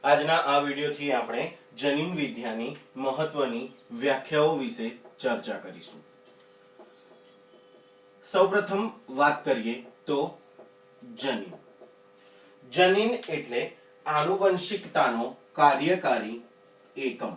આજના આ વિડિયોથી આપણે જનીન વિદ્યાની મહત્વની વ્યાખ્યાઓ વિશે ચર્ચા કરીશું। સૌપ્રથમ વાત કરીએ તો જનીન। જનીન એટલે આનુવંશિકતાનો કાર્યકારી એકમ।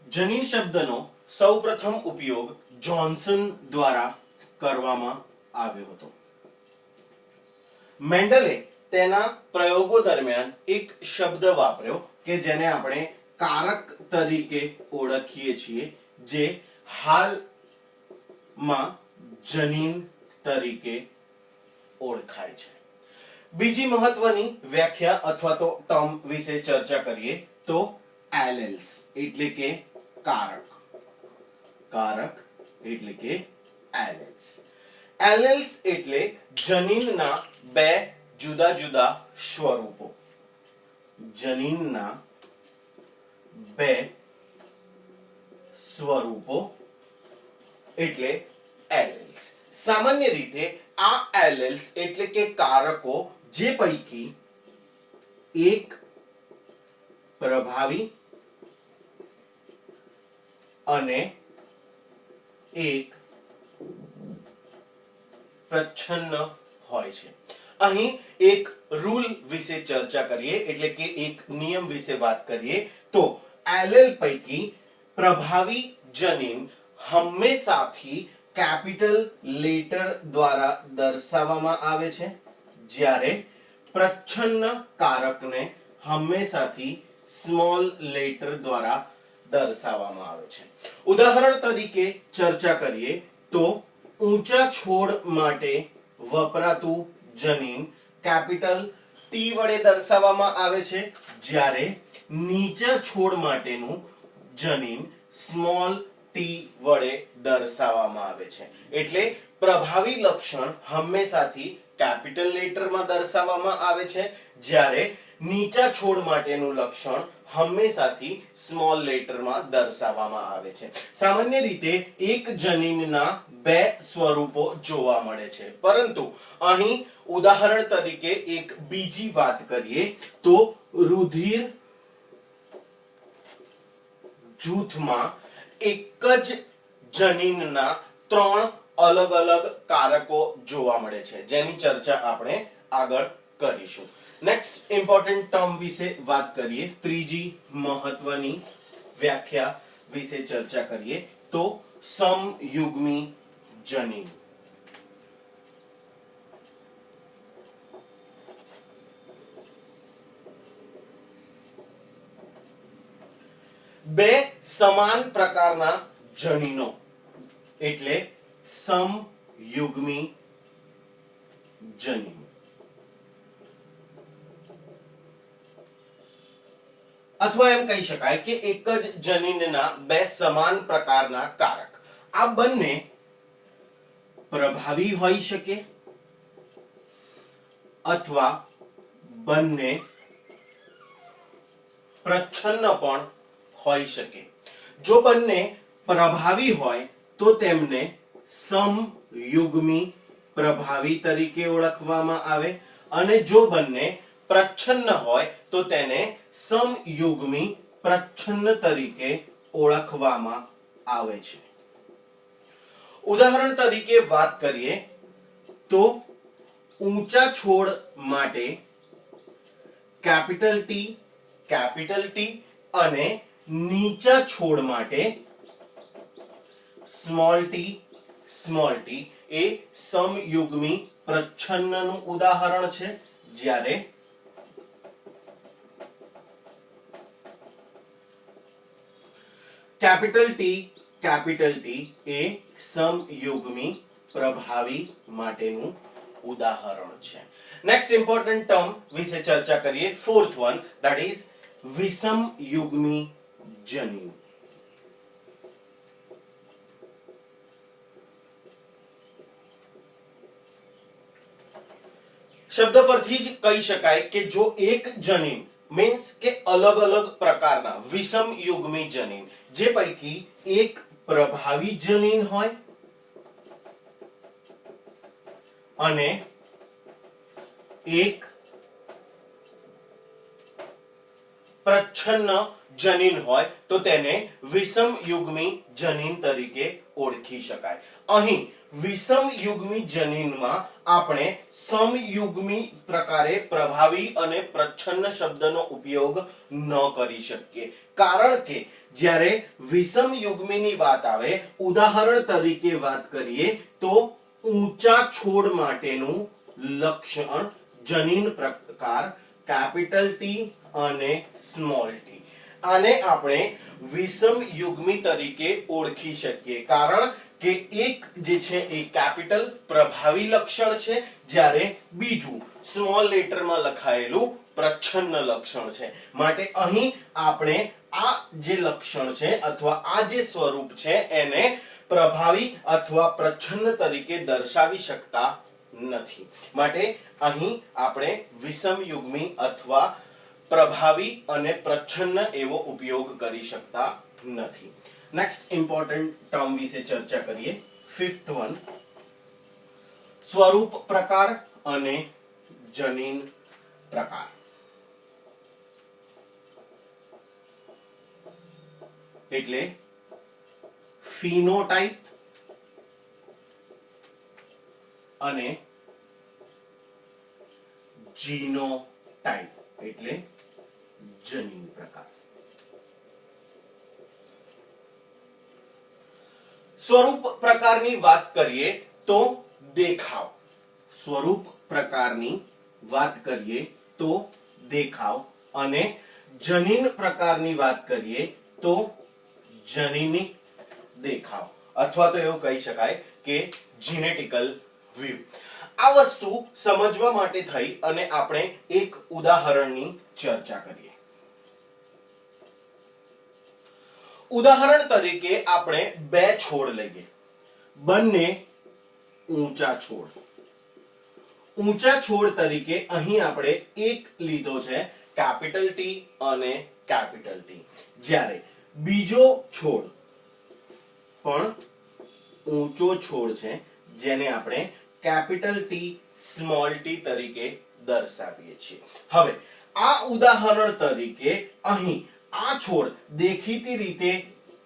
જનીન શબ્દનો સૌપ્રથમ ઉપયોગ જોન્સન દ્વારા કરવામાં આવ્યો હતો। મેન્ડલે તેના પ્રયોગો દરમિયાન એક શબ્દ વાપર્યો કે જેને આપણે કારક તરીકે ઓળખીએ છીએ, જે હાલમાં જનીન તરીકે ઓળખાય છે। બીજી મહત્વની વ્યાખ્યા અથવા તો ટર્મ વિશે ચર્ચા કરીએ તો એલેલ્સ એટલે કે કારક। કારક એટલે કે એલેલ્સ। એલેલ્સ એટલે જનીનના બે જુદા જુદા સ્વરૂપો। જનીનના બે સ્વરૂપો એટલે એલેલ્સ। સામાન્ય રીતે આ એલેલ્સ એટલે કે કારકો જે પૈકી એક પ્રભાવી અને એક પ્રચ્છન્ન હોય છે। અહીં એક રૂલ વિશે ચર્ચા કરીએ એટલે કે એક નિયમ વિશે વાત કરીએ તો એલેલ પૈકી પ્રભાવી જનીન હંમેશાથી કેપિટલ લેટર દ્વારા દર્શાવવામાં આવે છે, જ્યારે પ્રચ્છન્ન કારકને હંમેશાથી સ્મોલ લેટર દ્વારા દર્શાવવામાં આવે છે। ઉદાહરણ તરીકે ચર્ચા કરીએ તો ઊંચા છોડ માટે વપરાતું જનીન કેપિટલ ટી વડે દર્શાવવામાં આવે છે, જ્યારે નીચા છોડ માટેનું જનીન સ્મોલ ટી વડે દર્શાવવામાં આવે છે। એટલે પ્રભાવી લક્ષણ હંમેશાથી કેપિટલ લેટરમાં દર્શાવવામાં આવે છે, જ્યારે નીચા છોડ માટેનું લક્ષણ હંમેશાથી સ્મોલ લેટરમાં દર્શાવવામાં આવે છે। સામાન્ય રીતે એક જનીનના બે સ્વરૂપો જોવા મળે છે, પરંતુ અહીં ઉદાહરણ તરીકે એક બીજી વાત કરીએ તો રુધિર જૂથમાં એક જ જનીનના ત્રણ અલગ અલગ કારકો જોવા મળે છે, જેની ચર્ચા આપણે આગળ કરીશું। નેક્સ્ટ ઇમ્પોર્ટન્ટ ટર્મ વિશે વાત કરીએ, ત્રીજી મહત્વની વ્યાખ્યા વિશે ચર્ચા કરીએ તો સમયુગ્મી જનીન। બે સમાન પ્રકારના જનીનો એટલે સમયુગ્મી જનીન। અથવા એમ કહી શકાય કે એક જ જનીનના બે સમાન પ્રકારના કારક। આ બંને પ્રભાવી હોઈ શકે અથવા બંને પ્રચ્છન્ન પણ હોઈ શકે। જો બંને પ્રભાવી હોય તો તેમને સમયુગ્મી પ્રભાવી તરીકે ઓળખવામાં આવે, અને જો બંને પ્રચ્છન્ન હોય તો તેને સમયુગ્મી પ્રચ્છન્ન તરીકે ઓળખવામાં આવે છે। ઉદાહરણ તરીકે વાત કરીએ તો ઊંચા છોડ માટે કેપિટલ ટી અને નીચા છોડ માટે સ્મોલ ટી એ સમયુગ્મી પ્રચ્છન્નનું ઉદાહરણ છે, જ્યારે કેપિટલ ટી એ સમયુગ્મી પ્રભાવી માટેનું ઉદાહરણ છે। નેક્સ્ટ ઇમ્પોર્ટન્ટ ટર્મ વિશે ચર્ચા કરીએ, ફોર્થ વન, ધેટ ઇઝ વિષમયુગ્મી જનીન। શબ્દ પરથી જ કહી શકાય કે જો એક જનીન मीन्स के अलग अलग प्रकारना विषम युग्मी जनीन जे पैकी एक प्रभावी जनीन होय અને એક પ્રચ્છન્ન જનીન હોય તો તેને વિષમયુગ્મી જનીન તરીકે ઓળખી શકાય. અહીં વિષમયુગ્મી જનીનમાં આપણે સમયુગ્મી પ્રકારે પ્રભાવી અને પ્રચ્છન્ન શબ્દનો ઉપયોગ ન કરી શકીએ, કારણ કે જ્યારે વિષમયુગ્મીની વાત આવે, ઉદાહરણ તરીકે વાત કરીએ તો ઊંચા છોડ માટેનું લક્ષણ જનીન પ્રકાર કેપિટલ ટી અને સ્મોલ ટી, આને આપણે વિષમયુગ્મી તરીકે ઓળખી શકીએ, કારણ કે એક જે છે એ કેપિટલ પ્રભાવી લક્ષણ છે, જ્યારે બીજું સ્મોલ લેટરમાં લખાયેલું પ્રચ્છન્ન લક્ષણ છે. માટે અહીં આપણે આ જે લક્ષણ છે અથવા આ જે સ્વરૂપ છે એને પ્રભાવી અથવા પ્રચ્છન્ન તરીકે દર્શાવી શકતા નથી. માટે અહીં આપણે વિષમયુગ્મી અથવા પ્રભાવી અને પ્રચ્છન્ન એવો ઉપયોગ કરી શકતા નથી. નેક્સ્ટ ઇમ્પોર્ટન્ટ ટર્મ વિશે ચર્ચા કરીએ. ફિફ્થ વન, સ્વરૂપ પ્રકાર અને જનીન પ્રકાર. એટલે ફિનોટાઇપ અને જીનોટાઇપ એટલે જનીન પ્રકાર. સ્વરૂપ પ્રકારની વાત કરીએ તો દેખાવ. સ્વરૂપ પ્રકારની વાત કરીએ તો દેખાવ અને જનીન પ્રકારની વાત કરીએ તો જનીનિક દેખાવ, અથવા તો એવું કહી શકાય કે જીનેટિકલ વ્યૂ. આ વસ્તુ સમજવા માટે થઈ અને આપણે એક ઉદાહરણની ચર્ચા કરીએ. ઉદાહરણ તરીકે આપણે બે છોડ લઈએ, બંને ઊંચા છોડ. ઊંચા છોડ તરીકે અહીં આપણે એક લીધો છે કેપિટલ ટી અને કેપિટલ ટી, જ્યારે બીજો છોડ પણ ઊંચો છોડ છે જેને આપણે કેપિટલ ટી સ્મોલ ટી તરીકે દર્શાવીએ છીએ. હવે આ ઉદાહરણ તરીકે અહીં આ છોડ દેખીતી રીતે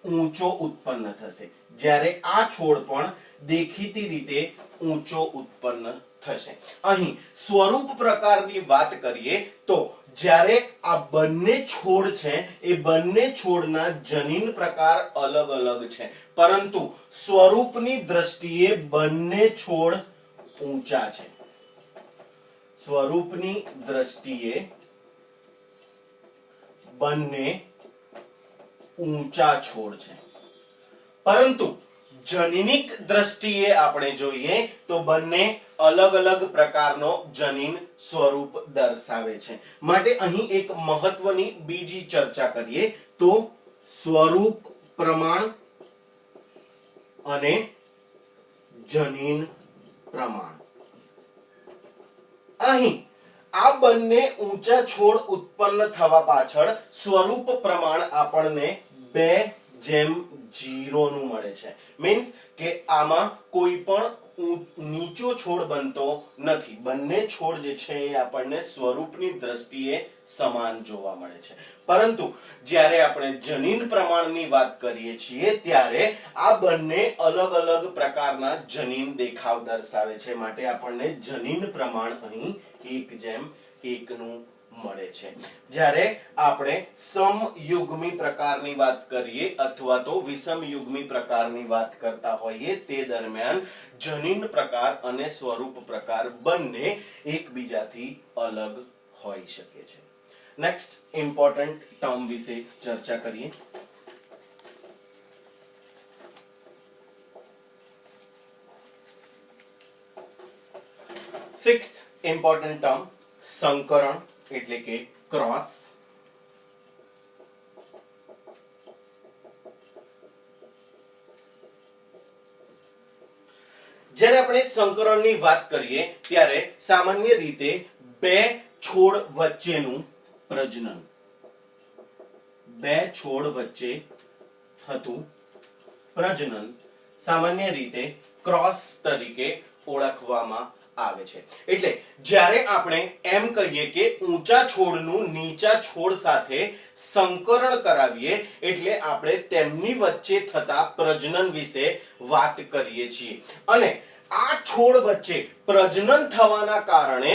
ઊંચો ઉત્પન્ન થશે, જ્યારે આ છોડ પણ દેખીતી રીતે ઊંચો ઉત્પન્ન થશે. અહીં સ્વરૂપ પ્રકારની વાત કરીએ તો જ્યારે આ બંને છોડ છે એ બંને છોડના જનીન પ્રકાર અલગ અલગ છે, પરંતુ સ્વરૂપની દ્રષ્ટિએ બંને છોડ ઊંચા છે. સ્વરૂપની દ્રષ્ટિએ બંને ઊંચા છોડ છે, પરંતુ જનીનિક દ્રષ્ટિએ આપણે જોઈએ તો બંને અલગ અલગ પ્રકારનો જનીન સ્વરૂપ દર્શાવે છે. માટે અહીં એક મહત્વની બીજી ચર્ચા કરીએ તો સ્વરૂપ પ્રમાણ અને જનીન પ્રમાણ. અહીં આ બંને ઊંચા છોડ ઉત્પન્ન થવા પાછળ સ્વરૂપ પ્રમાણ આપણને 2:0 નું મળે છે. મીન્સ કે આમાં કોઈ પણ નીચો છોડ બનતો નથી. બંને છોડ જે છે એ આપણને સ્વરૂપની દ્રષ્ટિએ સમાન જોવા મળે છે, પરંતુ જ્યારે આપણે જનીન પ્રમાણની વાત કરીએ છીએ ત્યારે આ બંને અલગ અલગ પ્રકારના જનીન દેખાવ દર્શાવે છે. માટે આપણને જનીન પ્રમાણ અહીં 1:1 નું મળે છે. જ્યારે આપણે સમયુગ્મી પ્રકારની વાત કરીએ અથવા તો વિષમયુગ્મી પ્રકારની વાત કરતા હોઈએ તે દરમિયાન જનીન પ્રકાર અને સ્વરૂપ પ્રકાર બંને એકબીજાથી અલગ હોઈ શકે છે. નેક્સ્ટ ઇમ્પોર્ટન્ટ ટર્મ વિશે ચર્ચા કરીએ. સિક્સ્થ ઇમ્પોર્ટન્ટ ટર્મ સંકરણ એટલે કે ક્રોસ. જ્યારે આપણે સંકરણની વાત કરીએ ત્યારે સામાન્ય રીતે બે છોડ વચ્ચેનું પ્રજનન, બે છોડ વચ્ચે થતું પ્રજનન સામાન્ય રીતે ક્રોસ તરીકે ઓળખવામાં આવે છે. એટલે જ્યારે આપણે એમ કહીએ કે ઊંચા છોડનું નીચા છોડ સાથે સંકરણ કરાવીએ એટલે આપણે તેમની વચ્ચે થતા પ્રજનન વિશે વાત કરીએ છીએ. અને આ છોડ વચ્ચે પ્રજનન થવાના કારણે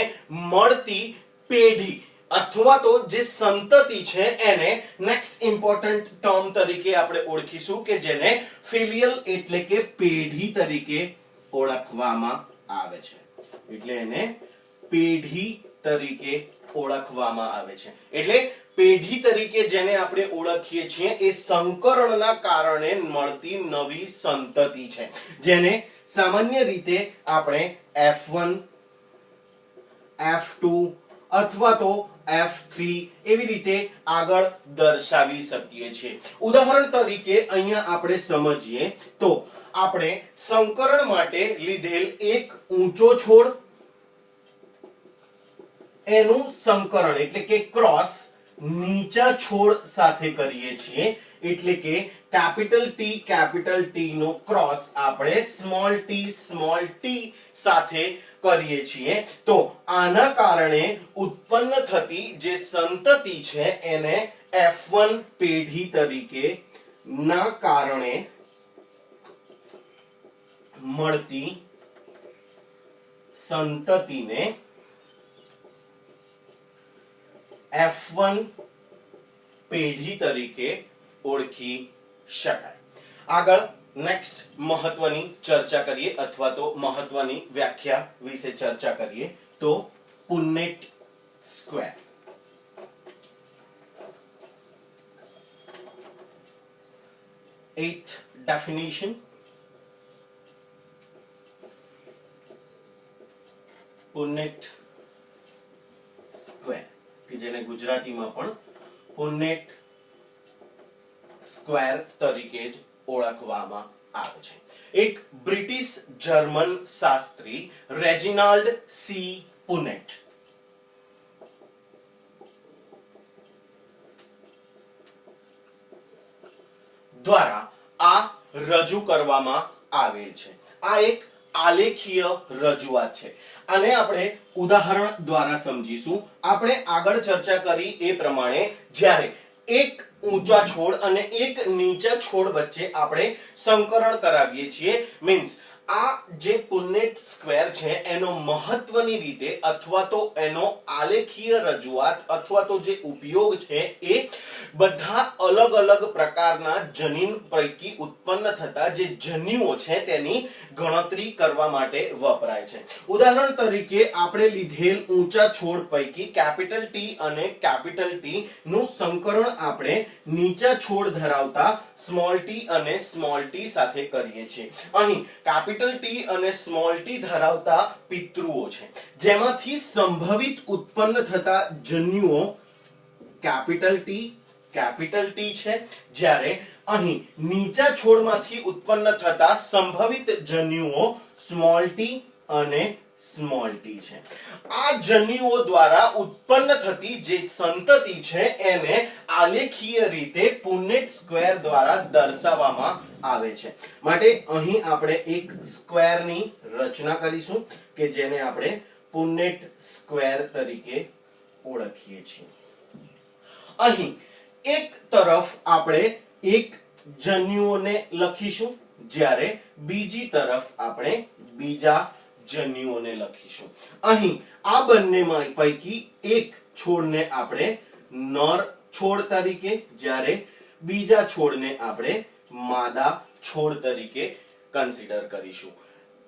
મળતી પેઢી અથવા તો જે સંતતિ છે એને નેક્સ્ટ ઇમ્પોર્ટન્ટ ટર્મ તરીકે આપણે ઓળખીશું કે જેને ફિલિયલ એટલે કે પેઢી તરીકે ઓળખવામાં આવે છે. એટલે એને પેઢી તરીકે ઓળખવામાં આવે છે. એટલે પેઢી તરીકે જેને આપણે ઓળખીએ છીએ એ સંકરણના કારણે મળતી નવી સંતતિ છે, જેને સામાન્ય રીતે આપણે F1 F2 અથવા તો F3 એવી રીતે આગળ દર્શાવી શકીએ છીએ. ઉદાહરણ તરીકે અહીંયા આપણે સમજીએ તો આપણે સંકરણ માટે લીધેલ એક ઊંચો છોડ એનું સંકરણ એટલે કે ક્રોસ નીચા છોડ સાથે કરીએ છીએ. એટલે કે કેપિટલ T નો ક્રોસ આપણે સ્મોલ t સાથે કરીએ છીએ. તો આના કારણે ઉત્પન્ન થતી જે સંતતિ છે એને F1 પેઢી તરીકે ના કારણે મળતી સંતતિને F1 પેઢી તરીકે ઓળખી શકાય. આગળ નેક્સ્ટ મહત્વની ચર્ચા કરીએ અથવા તો મહત્વની વ્યાખ્યા વિશે ચર્ચા કરીએ તો પુન્નેટ સ્ક્વેર. Eighth definition. પુન્નેટ સ્ક્વેર કે જેને ગુજરાતીમાં પણ પુન્નેટ સ્ક્વેર તરીકે જ ઓળખવામાં આવે છે. એક British German Shastri Reginald C Punnett દ્વારા આ રજૂ કરવામાં આવેલ છે. આ એક આલેખીય રજૂઆત છે. આને આપણે ઉદાહરણ દ્વારા સમજીશું. આપણે આગળ ચર્ચા કરી એ પ્રમાણે જ્યારે એક ઊંચા છોડ અને એક નીચા છોડ વચ્ચે આપણે સંકરણ કરાવીએ છીએ મીન્સ આ જે પુન્નેટ સ્ક્વેર છે એનો મહત્વની રીતે અથવા તો એનો આલેખીય રજૂઆત અથવા તો જે ઉપયોગ છે એ બધા અલગ અલગ પ્રકારના જનીન પૈકી ઉત્પન્ન થતા જે જન્યુઓ છે તેની ગણતરી કરવા માટે વપરાય છે. ઉદાહરણ તરીકે આપણે લીધેલ ઊંચા છોડ પૈકી T અને T નું સંકરણ આપણે નીચા છોડ ધરાવતા t અને t સાથે કરીએ છીએ. અહીં T અને t ધરાવતા પિતૃઓ છે જેમાંથી સંભવિત ઉત્પન્ન થતા જન્યુઓ T છે, જ્યારે અહીં નીચા છોડમાંથી ઉત્પન્ન થતા સંભવિત જન્યુઓ t અને t છે. આ જન્યુઓ દ્વારા ઉત્પન્ન થતી જે સંતતિ છે એને આલેખીય રીતે પુન્નેટ સ્ક્વેર દ્વારા દર્શાવવામાં આવે છે. માટે અહીં આપણે એક સ્ક્વેરની રચના કરીશું કે જેને આપણે પુન્નેટ સ્ક્વેર તરીકે ઓળખીએ છીએ. અહીં એક તરફ આપણે એક જન્યુઓને લખીશું જ્યારે બીજી તરફ આપણે બીજા જન્યુઓને લખીશું. અહીં આ બંને પૈકી એક છોડને આપણે નર છોડ તરીકે જ્યારે બીજા છોડને આપણે માદા છોડ તરીકે કન્સિડર કરીશું.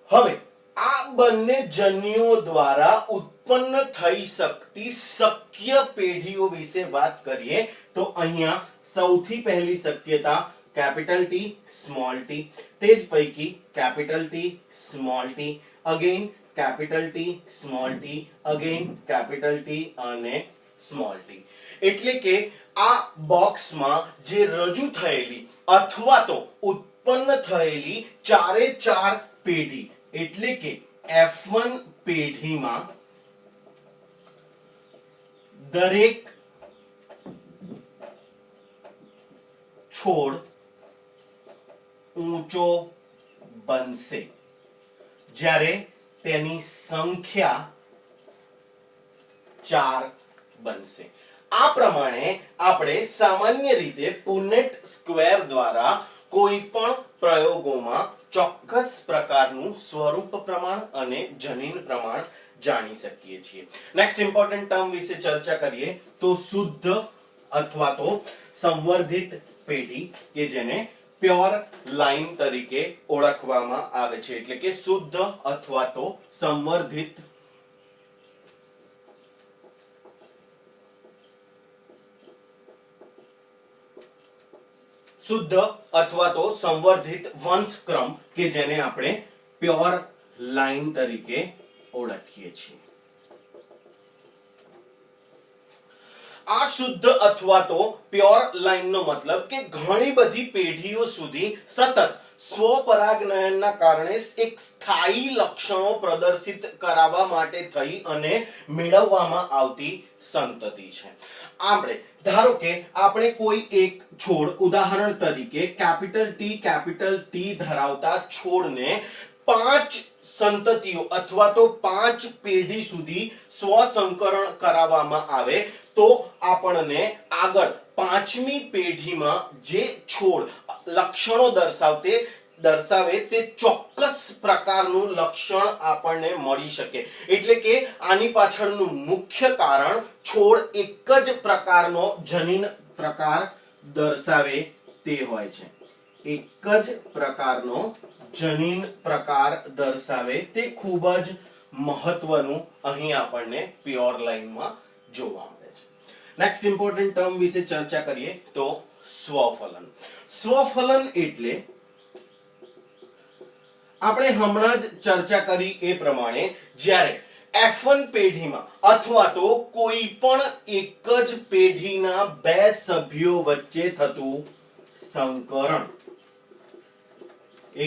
હવે આ બંને જન્યુઓ દ્વારા ઉત્પન્ન થઈ શકતી શક્ય પેઢીઓ વિશે વાત કરીએ તો અહીંયા સૌથી પહેલી શક્યતા T small t, તે જ પૈકી T small t, again T small t, again T અને small t. એટલે કે આ બોક્સમાં જે રજૂ થયેલી અથવા તો ઉત્પન્ન થયેલી ચારે ચાર પેઢી એટલે કે F1 પેઢીમાં દરેક છોડ ઊંચો બનશે જ્યારે તેની સંખ્યા 4 બનશે. આ પ્રમાણે આપણે સામાન્ય રીતે પુનેટ સ્ક્વેર દ્વારા કોઈ પણ પ્રયોગોમાં ચોક્કસ પ્રકારનું સ્વરૂપ પ્રમાણ અને જનીન પ્રમાણ જાણી શકીએ છીએ. નેક્સ્ટ ઇમ્પોર્ટન્ટ ટર્મ વિશે ચર્ચા કરીએ તો શુદ્ધ અથવા તો સંવર્ધિત પેઢી કે જેને પ્યોર લાઈન તરીકે ઓળખવામાં આવે છે, એટલે કે શુદ્ધ અથવા તો સંવર્ધિત વંશક્રમ કે જેને આપણે પ્યોર લાઈન તરીકે ઓળખીએ છીએ. આ શુદ્ધ અથવા તો પ્યોર લાઈન નો મતલબ કે ઘણી બધી પેઢીઓ સુધી સતત સ્વપરાગનયનના કારણે એક સ્થાયી લક્ષણો પ્રદર્શિત કરાવવા માટે થઈ અને મેળવવામાં આવતી સંતતિ છે. આપણે ધારો કે આપણે કોઈ એક છોડ, ઉદાહરણ તરીકે કેપિટલ ટી ધરાવતા છોડને 5 સંતતિઓ અથવા તો 5 પેઢી સુધી સ્વસંકરણ કરાવવામાં આવે તો આપણને આગળ 5મી પેઢીમાં જે છોડ લક્ષણો દર્શાવે તે ચોક્કસ પ્રકારનું લક્ષણ આપણને મળી શકે. એટલે કે આની પાછળનું મુખ્ય કારણ છોડ એક જ પ્રકારનો જનીન પ્રકાર દર્શાવે તે હોય છે. એક જ પ્રકારનો જનીન પ્રકાર દર્શાવે તે ખૂબ જ મહત્વનું અહીં આપણને પ્યોર લાઈનમાં જોવા મળે છે. નેક્સ્ટ ઇમ્પોર્ટન્ટ ટર્મ વિશે ચર્ચા કરીએ તો સ્વફલન. સ્વફલન એટલે આપણે હમણાં જ ચર્ચા કરી એ પ્રમાણે જ્યારે F1 પેઢીમાં અથવા તો કોઈ પણ એક જ પેઢીના 2 સભ્યો વચ્ચે થતું સંકરણ,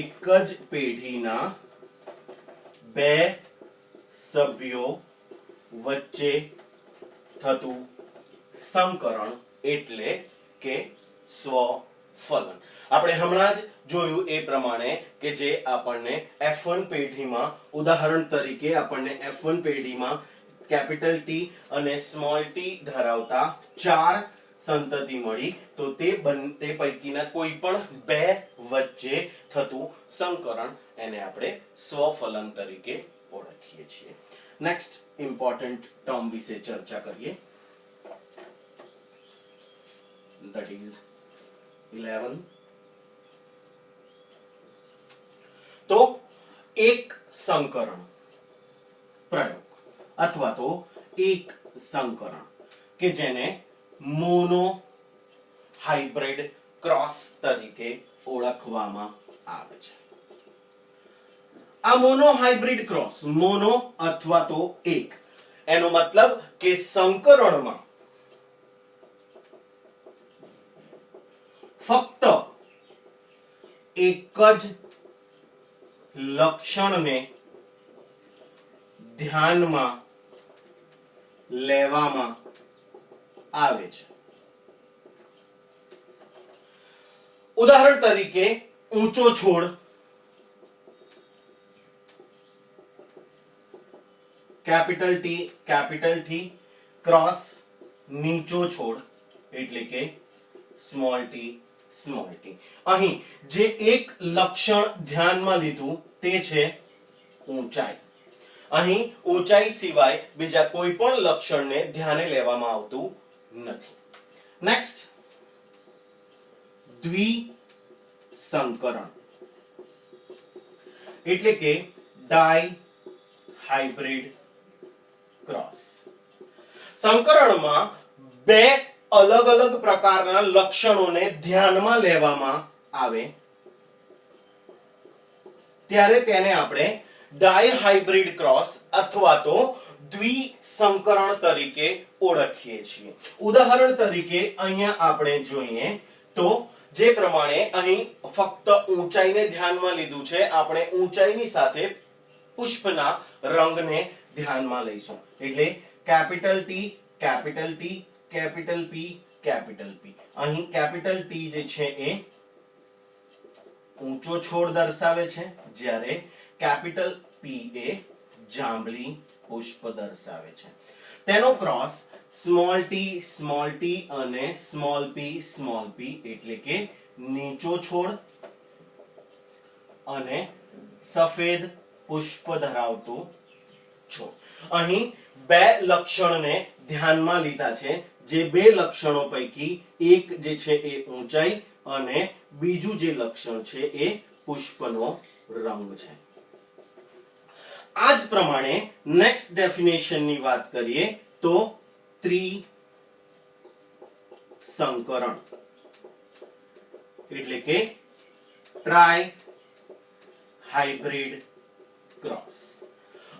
એક જ પેઢીના 2 સભ્યો વચ્ચે થતું સંકરણ એટલે કે સ્વફલન. આપણે હમણાં જ જોયું એ પ્રમાણે કે જે આપણને F1 પેઢીમાં, ઉદાહરણ તરીકે આપણને F1 પેઢીમાં કેપિટલ ટી અને સ્મોલ ટી ધરાવતા 4 સંતતિ મળી તો તે પૈકીના કોઈ પણ 2 વચ્ચે થતું સંકરણ એને આપણે સ્વફલન તરીકે ઓળખીએ છીએ. નેક્સ્ટ ઇમ્પોર્ટન્ટ ટર્મ વિશે ચર્ચા કરીએ, that is 11. તો એક સંકરણ પ્રયોગ અથવા તો એક સંકરણ કે જેને મોનો હાઇબ્રિડ ક્રોસ તરીકે ઓળખવામાં આવે છે. આ મોનો હાઇબ્રિડ ક્રોસ, મોનો અથવા તો એક, એનો મતલબ કે સંકરણમાં ફક્ત એક જ લક્ષણને ધ્યાનમાં લેવામાં આવે છે. ઉદાહરણ તરીકે ઊંચો છોડ, કેપિટલ ટી ક્રોસ નીચો છોડ એટલે કે સ્મોલ ટી. અહીં જે એક લક્ષણ ધ્યાનમાં લીધું તે છે ઊંચાઈ. અહીં ઊંચાઈ સિવાય બીજા કોઈ પણ લક્ષણને ધ્યાને લેવામાં આવતું નથી. નેક્સ્ટ દ્વિસંકરણ એટલે કે ડાઈ હાઇબ્રિડ ક્રોસ. સંકરણમાં 2 અલગ અલગ પ્રકારના લક્ષણોને ધ્યાનમાં લેવામાં આવે ત્યારે તેને આપણે ડાયહાઇબ્રિડ ક્રોસ અથવા તો દ્વિસંકરણ તરીકે ઓળખીએ છીએ. ઉદાહરણ તરીકે અહીંયા આપણે જોઈએ તો જે પ્રમાણે અહીં ફક્ત ઊંચાઈને ધ્યાનમાં લીધું છે, આપણે ઊંચાઈની સાથે પુષ્પના રંગને ધ્યાનમાં લઈશું. એટલે કેપિટલ ટી, કેપિટલ પી. અહીં કેપિટલ ટી જે છે એ ઊંચો છોડ દર્શાવે છે, જ્યારે કેપિટલ પી એ જાંબલી પુષ્પ દર્શાવે છે. તેનો ક્રોસ સ્મોલ ટી અને સ્મોલ પી એટલે કે નીચો છોડ અને સફેદ પુષ્પ ધરાવતું છોડ. અહીં બે લક્ષણને ધ્યાનમાં લીધા છે, જે બે લક્ષણો પૈકી એક જે છે એ ઊંચાઈ અને બીજું જે લક્ષણ છે એ પુષ્પનો રંગ છે. આ જ પ્રમાણે નેક્સ્ટ ડેફિનેશન ની વાત કરીએ તો ત્રિસંકરણ એટલે કે ટ્રાય હાઇબ્રિડ ક્રોસ.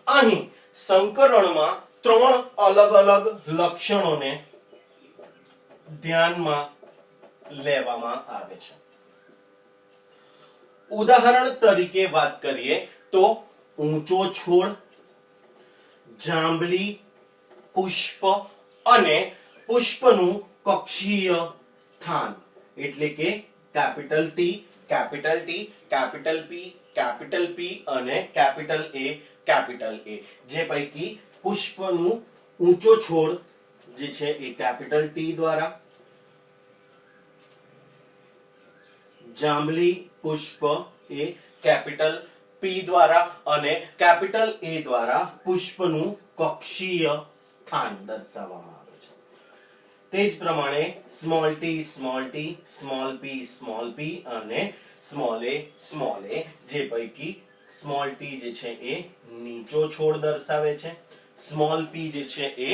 અહીં સંકરણમાં ત્રણ અલગ અલગ લક્ષણોને ધ્યાનમાં લેવામાં આવે છે. ઉદાહરણ તરીકે વાત કરીએ તો ઊંચો છોડ, જાંબલી પુષ્પ અને પુષ્પનું કક્ષીય સ્થાન એટલે કે capital T, capital T, capital P, capital P અને કેપિટલ એ, જે પૈકી પુષ્પનું ઊંચો છોડ જે છે એ કેપિટલ ટી દ્વારા, જાંબલી પુષ્પ એ કેપિટલ પી દ્વારા અને કેપિટલ એ દ્વારા પુષ્પનું કક્ષીય સ્થાન દર્શાવવામાં આવે છે. તે જ પ્રમાણે સ્મોલ ટી, સ્મોલ પી અને સ્મોલ એ, જે પૈકી સ્મોલ ટી જે છે એ નીચો છોડ દર્શાવે છે, સ્મોલ પી જે છે એ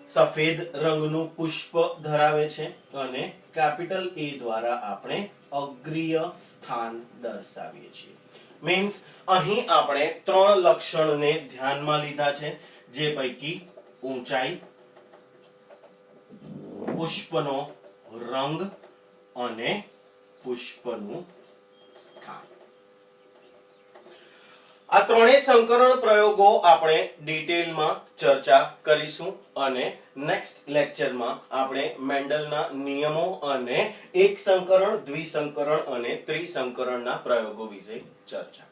સફેદ રંગનું પુષ્પ ધરાવે છે અને કેપિટલ એ દ્વારા આપણે અગ્રીય સ્થાન દર્શાવીએ છીએ. મીન્સ અહીં આપણે ત્રણ લક્ષણને ધ્યાનમાં લીધા છે, જે પૈકી ઊંચાઈ, પુષ્પનો રંગ અને પુષ્પનું સ્થાન. આ ત્રણેય સંકરણ પ્રયોગો આપણે ડિટેલમાં ચર્ચા કરીશું અને નેક્સ્ટ લેક્ચરમાં આપણે મેન્ડલના નિયમો અને એક સંકરણ, દ્વિસંકરણ અને ત્રિસંકરણના પ્રયોગો વિશે ચર્ચા